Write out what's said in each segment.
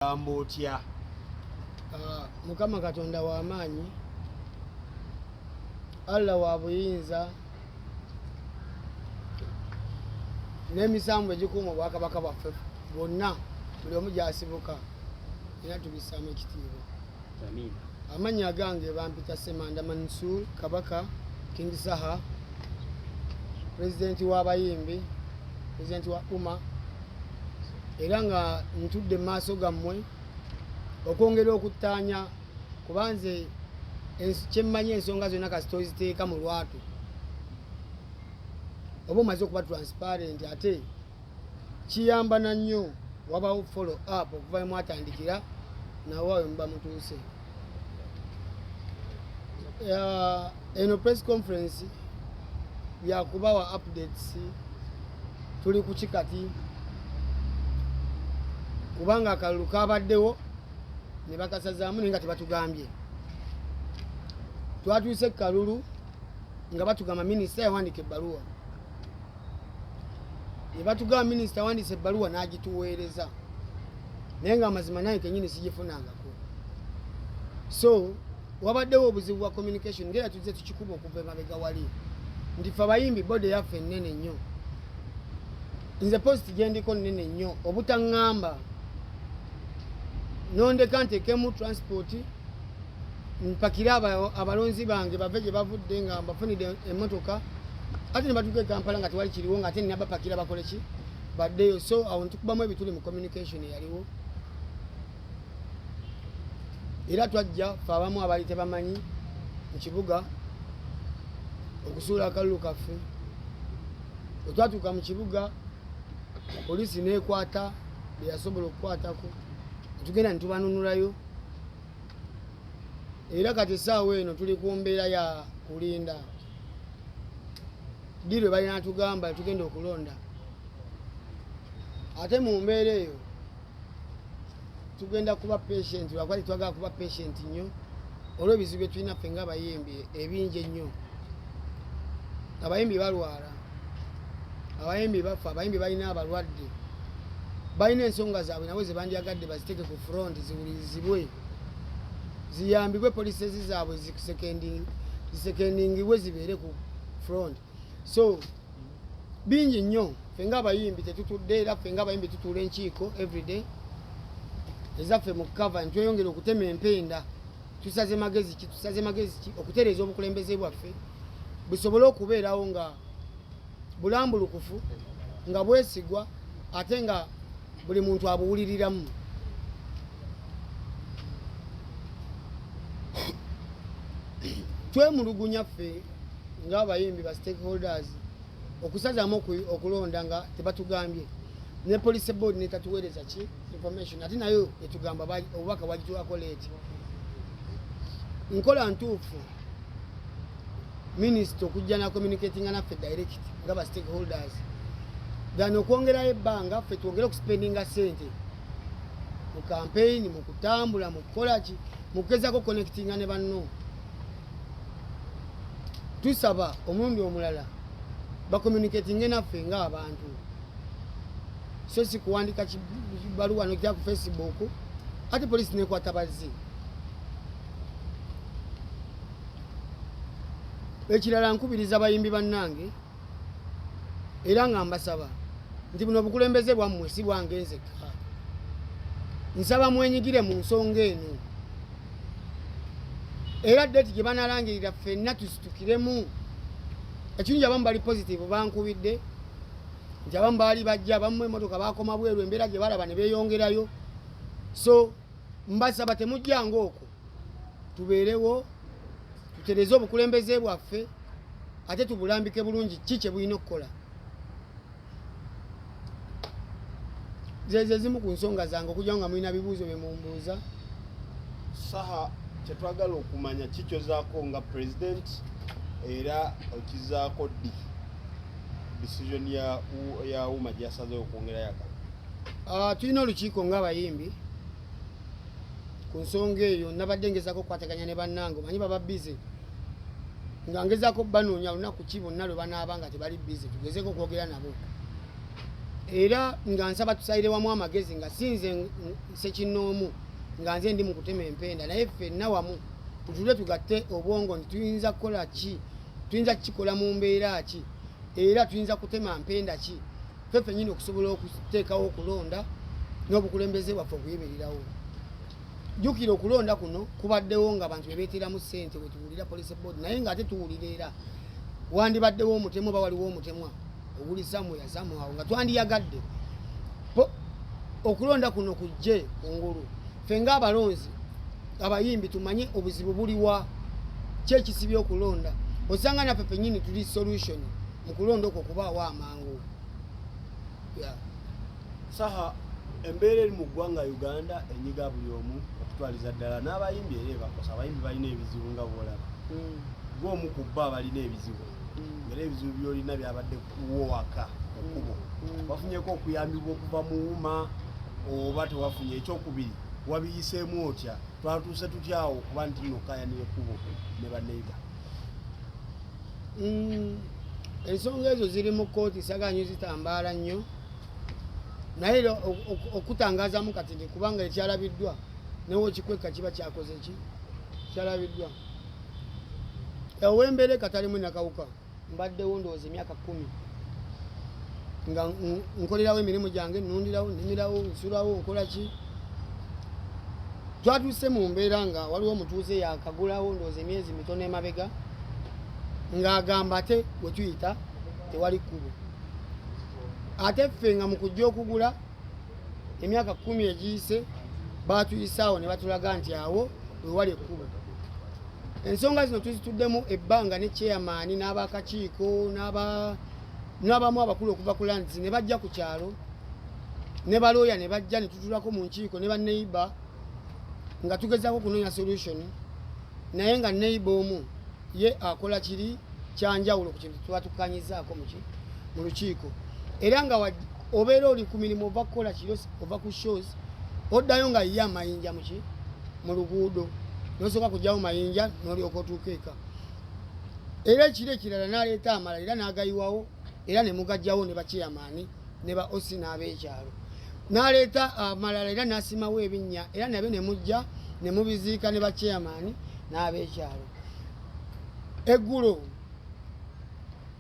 Ambotya Mukama Katonda wa maanyi, Allah wa buyinza n'emisambo egikuuma Obwakabaka bwaffe bonna buli omu gy'asibuka era tubissaamu ekitiibwa. Amannya gange bampita Ssemanda Mansour Kabaka King Saha, Pulezidenti w'Abayimbi, Pulezidenti wa Umma, era nga ntudde mu maaso gammwe okwongera okuttaanya kubanze kyemmanyi ensonga zonna kasita oziteeka mu lwatu oba omaze okuba transparent ate kiyamba na nnyo wabawo follow up okuva mwatandikira nawawe muba mutuuse. Eno press conference yakubawa updates tuli ku kikati kubanga akalulu kabaddewo ne bakasazaamu naye nga tebatugambye. Twatuuse kalulu nga batugamba minisita yawandiika ebbaluwa, ne batugamba minisita awandiise ebbaluwa n'agituweereza naye nga amazima naye kenyini sigifunangako. So wabaddewo obuzibu bwa communication ngera tuzze tukikuba okuva emabega wali nti ffe abayimbi bode yaffe nnene nnyo, nze post gyendiko nnene nnyo obutaŋŋamba nondeka nteekemu transport mpakire abalonzi bange bave gye bavudde nga mbafunidde emmotoka ate ne batuuka e Kampala nga tewali kiriwo nga ate nina bapakira bakole ki baddeyo. So awo ntukubamu ebituli mu communication eyaliwo era twajja ffe abamu abaali tebamanyi mu kibuga okusuula akalulu kaffe. Bwe twatuuka mu kibuga poliisi neekwata bye yasobola okukwatako tugenda nitubanunulayo era kati essaawa eno tuli ku mbeera ya kulinda ddi lwe balina tugamba tugenda okulonda. Ate mu mbeera eyo tugenda kuba patient lwakuba twagala kuba patient nnyo olw'ebizibu bye tulina ffe ng'abayimbi ebingi ennyo. Abayimbi balwala, abayimbi bafa, abayimbi balina abalwadde, balina ensonga zaabwe nabo ze bandyagadde baziteeke ku front ziwulizibwe ziyambibwe policies zaabwe zisekendingibwe zibeere ku front. So bingi nnyo ffe ng'abayimbi tetutudde era ffe ng'abayimbi tutuula enkiiko everyday ezaffe mu cover ntweyongera okutema empenda tusaze magezi ki okutereeza obukulembeze bwaffe busobole okubeerawo nga bulambulukufu nga bwesigwa ate nga buli muntu abuwuliriramu. Twemulugunya ffe ng'abayimbi ba stakeholders okusazaamu okulonda nga tebatugambye ne police board netatuweereza ki information ate nayo etugamba obubaka bwagituwako leeti. Nkola ntuufu minisita okujja na communicatinga naffe direct nga ba stakeholders gano okwongerayo ebbanga ffe twongere okuspendinga sente mu campaign mu kutambula mu kukola ki mu kugezaako connectinga ne banno. Tusaba omulundi omulala bacommunicatinge naffe ng'abantu so si kuwandika kibaluwa nokya ku Facebook ate poliisi nekwata bazzi. Ekirala nkubiriza abayimbi bannange era nga mbasaba nti buno obukulembeze bwammwe si bwange nzekka, nsaba mwenyigire mu nsonga eno era ddeeti gye banalangirira ffenna tusitukiremu. Ekirungi abamu bali positive bankubidde nti abamu baali bajja abamu emmotoka bakoma bweru embeera gye balaba ne beeyongerayo. So mbasaba temujjanga okwo tubeerewo tutereze obukulembeze bwaffe ate tubulambike bulungi ki kye bulina okukola. Zeze zimu ku nsonga zange okujja nga mulina bibuuzo bye mumbuuza. Saha kyetwagala okumanya kikyozaako nga president era okizaako ddi decision ya Umma gyasazeewo okwongerayo akalulu. Tulina olukiiko ng'abayimbi ku nsonga eyo nabadde ngezaako okukwataganya ne bannange manyi baba bize nga ngezaako banoonya lunaku ki bonna lwe banaaba nga tebali bize tugezeeko okwogera nabo era nga nsaba tusalire wamu amagezi nga sinze sekinoomu nga nze ndi mu kutema empenda naye ffenna wamu tutule tugatte obwongo nti tuyinza kukola ki tuyinza kukikola mu mbeera ki era tuyinza kutema mpenda ki ffe ffennyini okusobola okuteekawo okulonda n'obukulembeze bwaffe okuyimirirawo jjukira okulonda kuno kubaddewo nga abantu bebeeteramu ssente bwe tuwulira police board naye ng'ate tuwulira era wandibaddewo omutemu oba waliwo omutemwa oguli samuyasamuawo nga twandiyagadde okulonda kuno kujje kungulu ffe ng'abalonzi abayimbi tumanye obuzibu buliwa kyekisibye okulonda osanga naffe ffennyini tuli solution mu kulonda okwo kubaawo amangu. Saha, embeera eri mu ggwanga Uganda enyiga buli omu okutwaliza ddala n'abayimbi era bakosa abayimbi balina ebizibu nga bw'olaba gw'omu ku bba balina ebizibu era ebizibu byolina byabadde kuwowaka okkubo wafunyeko okuyambibwa okuva mu wuma oba tewafunye ekyokubiri wabiyiseemu otya twatuuse tutyawo okuba nti nno kayanira ekkubo ne banneiba. Ensonga ezo ziri mu kkooti saganyo zitambaala nnyo naye okutangaazamu kati kubanga ekyalabiddwa newo kikweka kiba kyakoze ki kyalabiddwa owembeere katalimu nakawuka mbaddewo ndowooza emyaka 10 nga nkolerawo emirimu gyange nnundirawo nnimirawo nsulawo nkola ki twatuuse mu mbeera nga waliwo omutuuze yakagulawo ndowooza emyezi mitono emabega ng'agamba ate we tuyita tewali kkubo ate ffe nga mu kujja okugula emyaka 10 egiyise baatuyisaawo ne batulaga nti awo wewali ekkubo. Ensonga zino tuzituddemu ebbanga ne chairman n'abakakiiko n'abamu abakulu okuva ku lands ne bajja ku kyalo ne balooya ne bajja ne tutulako mu nkiiko ne banneiba nga tugezaako kunoonya solution naye nga neiba omu ye akola kiri kyanjawulo ku kintu tuba tukanyizaako mu lukiiko era nga obeera oli ku mirimu ova kukola kiro ova ku shows oddayo nga ye amayinja mu luguudo nosooka kujjawo mayinja n'olyoka otuuka eka era ekiro ekirala n'aleeta amala era n'agayiwawo era ne mugajjawo ne bachairman ne ba osi n'ab'ekyalo n'aleeta amalala era n'asimawo ebinnya era nabyo ne mujja ne mubiziika ne bachairman n'ab'ekyalo. Eggulo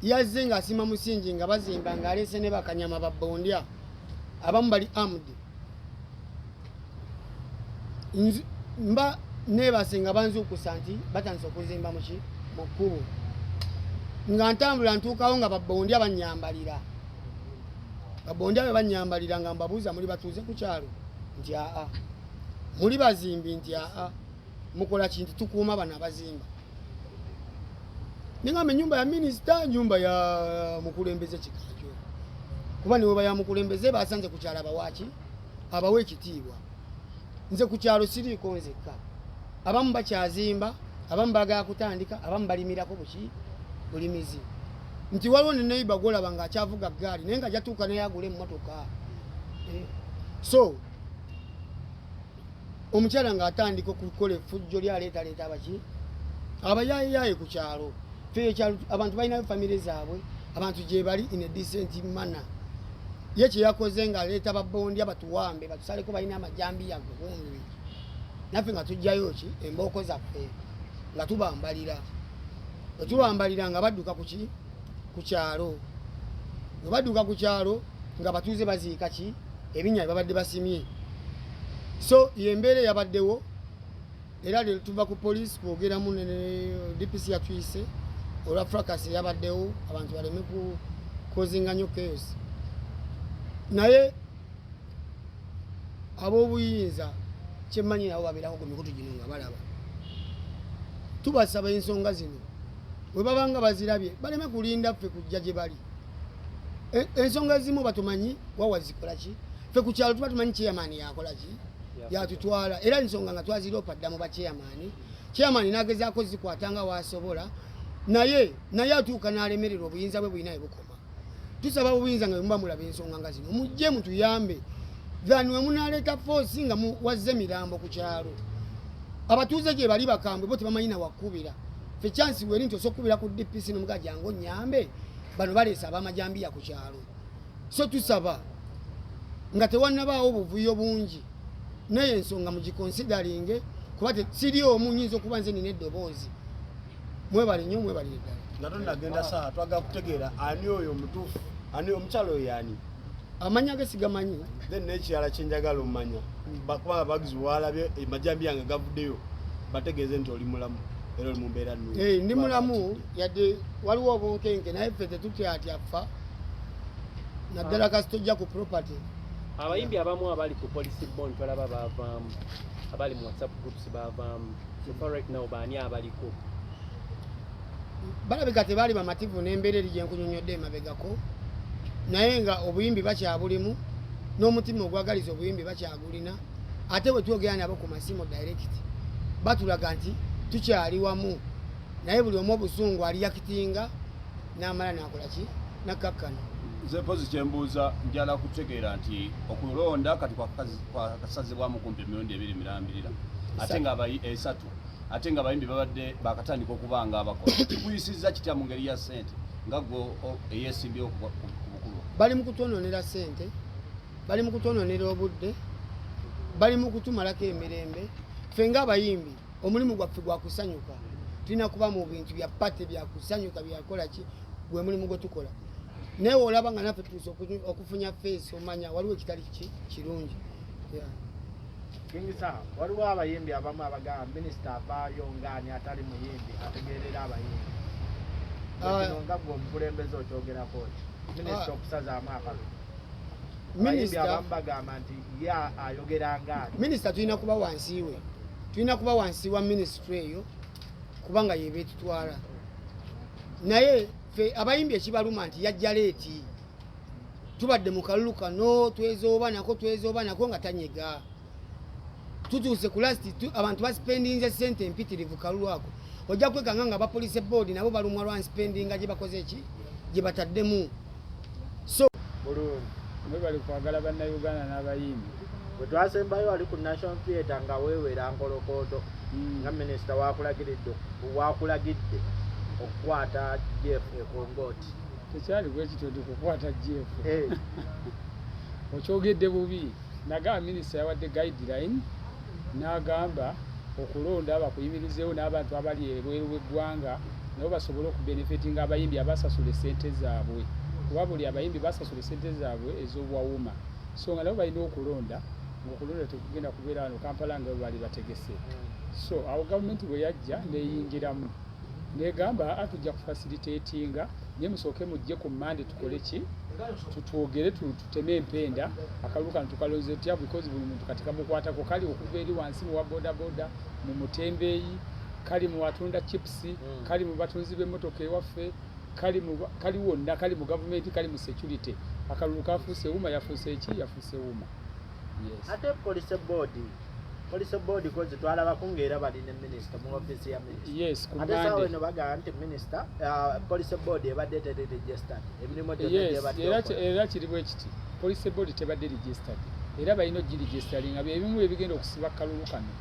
yazze ng'asima musingi nga bazimba ng'aleese ne bakanyama babbondya abamu bali armed mba neebase nga banzuukusa nti batandise okuzimba mu kkubo nga ntambula ntuukawo nga babbondya bannyambalira babbondya be bannyambalira nga mbabuuza muli batuuze ku kyalo nti aa muli bazimbi nti aa mukola kintu tukuuma bano abazimba ningamba ennyumba ya minisita nyumba ya mukulembeze kikakyo kuba niweba ya mukulembeze basanze ku kyalo abawaki abawe ekitiibwa nze ku kyalo siriiko nzekka abamu bakyazimba abamu bagala kutandika abamu balimirako bulimizi nti waliwo ne neiba golaba nga akyavuga ggaali naye nga jatuuka neyagula emmotoka so omukyala ng'atandika okukola effujjo lyaleetaleeta abaki abayaayiyayi ku kyalo abantu balinayo famire zaabwe abantu gye bali in a decent manner ye kyeyakoze ng'aleeta babbondya batuwambe batusaleko balina amajambiya gumbi naffe nga tujjayo ki embooko zaffe nga tubambalira etubambalira nga badduka ku kyalo nga badduka ku kyalo nga batuuze baziika ki ebinnya babadde basimye so yembeera yabaddewo era leero tuva ku poliisi kwogeramu ne DPC yatuyise olwa fracas yabaddewo abantu baleme kukozinganyo chaos naye ab'obuyinza kyemmanyi nabo babeerako ku mikutu gino nga balaba tubasaba ensonga zino bwe babanga bazirabye baleme kulinda ffe kujja gye bali ensonga ezimu batumanyi wawa zikola ki ffe ku kyalo tuba tumanyi chairman yakola ki yatutwala era ensonga nga twaziropa dda mu chairman nagezaako zikwatanga wasobola naye atuuka n'alemerera obuyinza bwe bulina ebukoma tusaba obuyinza nga bwemuba mulaba ensonga nga zino mujje mutuyambe then we munaleeta force nga wazze mirambo ku kyalo abatuuze gye bali bakambwe bo tebamanyi na wakkubira ffe chance weri nti osokkubira ku DPC n'omugajja ngo nyambe bano baleesa abamajambiya ku kyalo so tusaba nga tewannabaawo obuvuyo bungi naye ensonga mugikonsideringe kuba siri omu nyinza okuba nze nina eddoboozi mwebale nnyo mwebalire ddala nga tonnagenda Saha twagala kutegeera ani oyo omutuufu ani omukyalo oyo yani amanya ge sigamanyi then n'ekirala kyenjagala omumanya bakubanga bagizi walabye amajambi yange gavuddeyo bategeeze nti oli mulamu era oli mu mbeera nnungi ndi mulamu yadde waliwo obunkenke naye ffe tetutyatyafa naddala kasi tojja ku property abayimbi abamu abali ku police bond twalaba baavaamu abali mu WhatsApp groups baavaamu so far right now baani abaliko balabika tebaali bamativu n'embeera eri gyenkunyonyodde emabegako naye nga obuyimbi bakyabulimu n'omutima ogwagaliza obuyimbi bakyagulina ate bwe twogera nabo ku masimu direct batulaga nti tukyali wamu naye buli omu obusungu ali yakitinga n'amala nakola ki nakkakkana nze mpozi kyembuuza njala kutegeera nti okulonda kati kwakasazibwamu kumpi emirundi 2 mirambirira ate nga esatu ate nga abayimbi babadde bakatandika okuba nga abakola kikuyisizza kitya mu ngeri ya ssente nga gwe eyeesimbyewo ku bukulu bali mu kutwononera ssente bali mu kutwononera obudde bali mu kutumalako emirembe ffe ng'abayimbi omulimu gwaffe gwa kusanyuka tulina kuba mu bintu bya pate bya kusanyuka byakola ki gwe mulimu gwe tukola naye olaba nga naffe tuuse okufunya feesi omanya waliwo ekitali kirungi Kingisa waliwo abayimbi abamu abagamba minisita avaayo ngaani atali muyimbi ategeerera abayimbi kino nga gwe omukulembeze okyogerako ki minisita okusazaamu akalulu abayimbi abamu bagamba nti ye ayogera ngaani minisita tulina kuba wansi we tulina kuba wansi wa minisitule eyo kubanga yeba etutwala naye ffe abayimbi ekibaluma nti yajja leeti tubadde mu kalulu kano twezooba nako nga tanyega tutuuse ku lasti abantu baspendinze sente empitirivu kalulu ako ojja kwekanga nga bapolice board nabo balumwa lwa spendinga gye bakoze eki gye bataddemu so bulungi mwebali kwagala bannayuganda n'abayimbi bwe twasembayo wali ku national theatre nga weewera nkolokooto nga minisita wakulagidde okukwata jeff ekongooti tekyali bwe kityo ndi kukwata jeff okyogedde bubi nagamba minisita yawadde guideline n'agamba okulonda bakuyimirizeewo n'abantu abali ebweru w'eggwanga nabo basobole okubenefitinga abayimbi abasasula essente zaabwe kuba buli abayimbi basasula essente zaabwe ez'obwawuma so nga nabo balina okulonda ngaokulonda tekugenda kubeera wano Kampala nga bali bategese so awo gavumenti bwe yajja neyingiramu negamba atujja kufacilitatinga naye musooke mujje ku Monday tukole ki tutwogere tuteme empenda akalulu kano tukalonze tutya because buli muntu kati kamukwatako kali okuva eri wansi mu wa bodaboda mu mutembeeyi kali mu watunda chips kali mu batunzi b'emmotoka ewaffe kali wonna kali mu gavumenti kali mu security akalulu kafuuse wuma yafuuse eki yafuuse wuma yes ate police board kozi twalabako ng'era balina minisita mu office ya minisita yes ate sawa eno bagamba nti minisita police board ebadde teri registered emirimu era kiri bwe kiti police board tebadde registered era balina ogiregisteringa ebimu ebigenda okusiba kalulu kano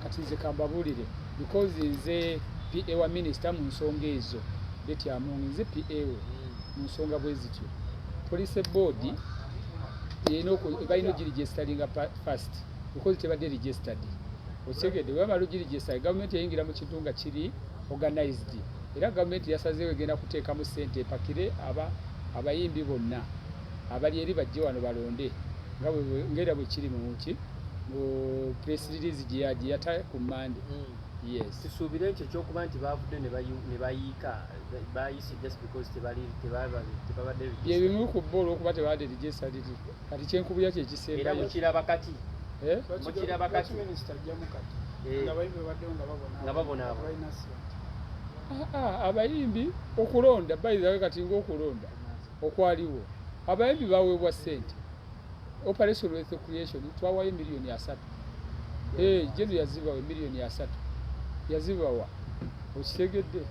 kati nze kambabuulire because nze PA wa minisita mu nsonga ezo betyamungi nze PA we mu nsonga bwe zityo police board balina ogiregisteringa first because tebadde registered okitegedde webamala ogiregister gavumenti yayingira mu kitundu nga kiri organized era gavumenti yasazeewo egenda kuteekamu ssente epakire abayimbi bonna abali eri bajje wano balonde ngera bwe kiri mu press release gye yata ku Monday yes kisuubire ekyo ekyokuba nti baavudde ne bayiika bayise just because tebabadde yebimu ku bboolo okuba tebabadde registered kati kyenkubulya kyekisembayo era mukiraba kati mukiraba kati minisita ajjamu kati nga babona abayimbi okulonda bayizawe kati ng'okulonda okwaliwo abayimbi baweebwa ssente operation wealth creation twawayo $3 jeno yazibawa $3 yazibawa okitegedde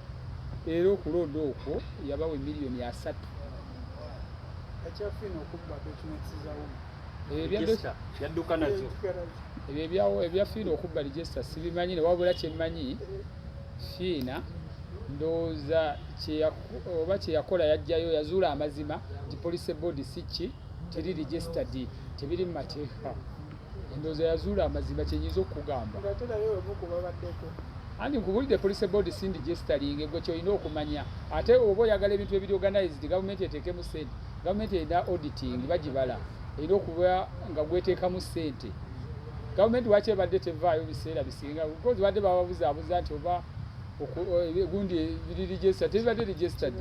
era okulonda okwo yabawa $3 ekyafina okubba documents zawo yadduka nazo ebyo ebya fiina okubba register sibimanyi ne wabula kyemmanyi fiina ndowooza oba kyeyakola yajjayo yazuula amazima nti police board si ki teri registered tebiri mu mateeka endowooza yazuula amazima kyenyiza okukugamba andi nkubulidde police board sindi gesitalinga gwe kyolina okumanya ate oba oyagala ebintu ebiri organized gavumenti eteekemu ssente gavumenti erina auditing bagibala erina okuba nga gweteekamu ssente gavumenti waki ebadde tevaayo biseera bisinga because badde bababuzaabuza nti oba gundi biri register tebibadde registered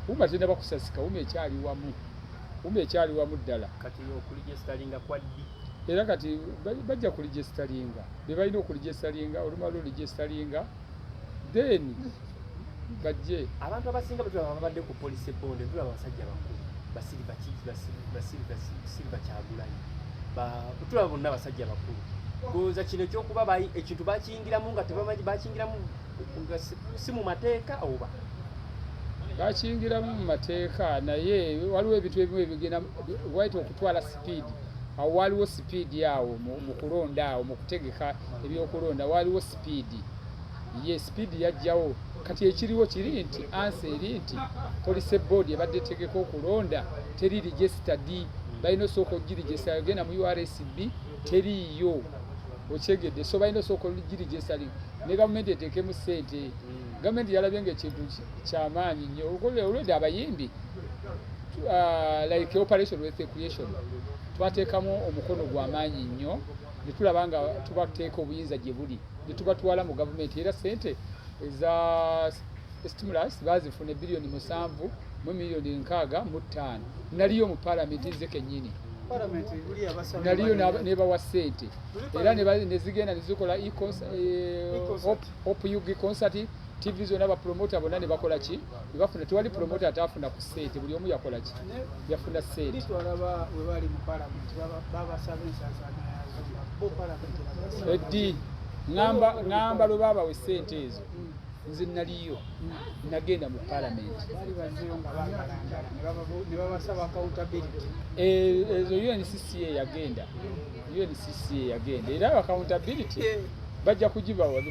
wuma tenda bakusasika wuma ekyali wamu ddala kati okuligestalinga kwaddi era kati bajja kuligestalinga bebalina okuligestalinga olumala oligestalinga then bajje abantu abasinga betulaba babadde ku police bond tulaba abasajja bakulu basiriva kyagulanyi tulaba bonna abasajja bakulu goza kino ekyokuba ekintu bakiyingiramu nga tebamanyi bakiyingiramu nga si mu mateeka oba bakiyingiramu mu mateeka naye waliwo ebintu ebimu ebigenda waita okutwala speed awo waliwo sipiidi awo mu kulonda awo mu kutegeka ebyokulonda waliwo sipiidi ye sipiidi yajjawo kati ekiriwo kiri nti ansi eri nti police board ebadde etegeka okulonda teri registered balina osooka ogirigisita genda mu URSB teriiyo okyegedde so balina osooka ogirigisitaling ne gavumenti eteekemu ssente gavumenti yalabye ngaekintu kyamaanyi nnyo olwedde abayimbi like operation with creation twateekamu omukono gw'amaanyi nnyo ne tulaba nga tubateeka obuyinza gye buli ne tubatwala mu gavumenti era ssente eza stimulus bazifuna $7 mu miliyoni 65 naliyo mu palamenti nze kennyini naliyo nebawa ssente era nezigenda nezikola opug concert TV zonna bapromota bonna ne bakola ki ne bafuna tewali promota atafuna ku ssente buli omu yakola ki yafuna ssente eddi ŋŋamba lwe baabawa ssente ezo nze naliyo nagenda mu palamenti ezo UNCCA yagenda era accountability bajja kugibawa